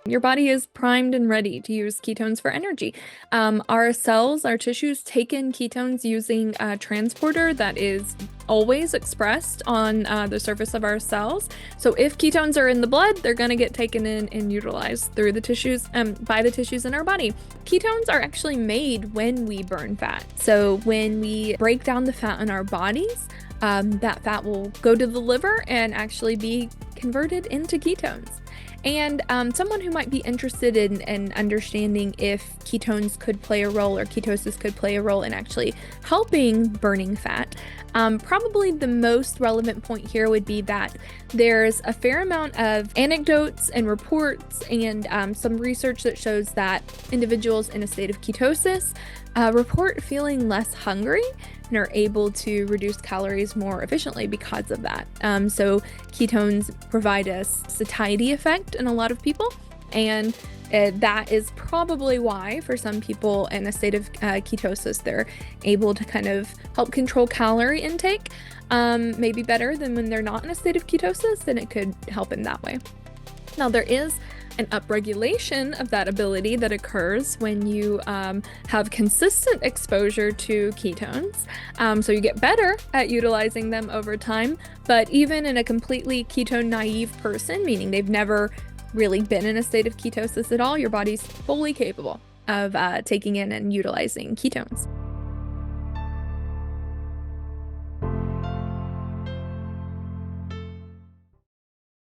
Your body is primed and ready to use ketones for energy. Our cells, our tissues take in ketones using a transporter that is always expressed on the surface of our cells. So if ketones are in the blood, they're going to get taken in and utilized through the tissues, by the tissues in our body. Ketones are actually made when we burn fat. So when we break down the fat in our bodies, that fat will go to the liver and actually be converted into ketones. And someone who might be interested in understanding if ketones could play a role, or ketosis could play a role in actually helping burning fat, probably the most relevant point here would be that there's a fair amount of anecdotes and reports and some research that shows that individuals in a state of ketosis report feeling less hungry and are able to reduce calories more efficiently because of that. So ketones provide a satiety effect in a lot of people, and that is probably why for some people in a state of ketosis, they're able to kind of help control calorie intake, maybe better than when they're not in a state of ketosis, and it could help in that way. Now, there is an upregulation of that ability that occurs when you have consistent exposure to ketones. So you get better at utilizing them over time, but even in a completely ketone naive person, meaning they've never really been in a state of ketosis at all, your body's fully capable of taking in and utilizing ketones.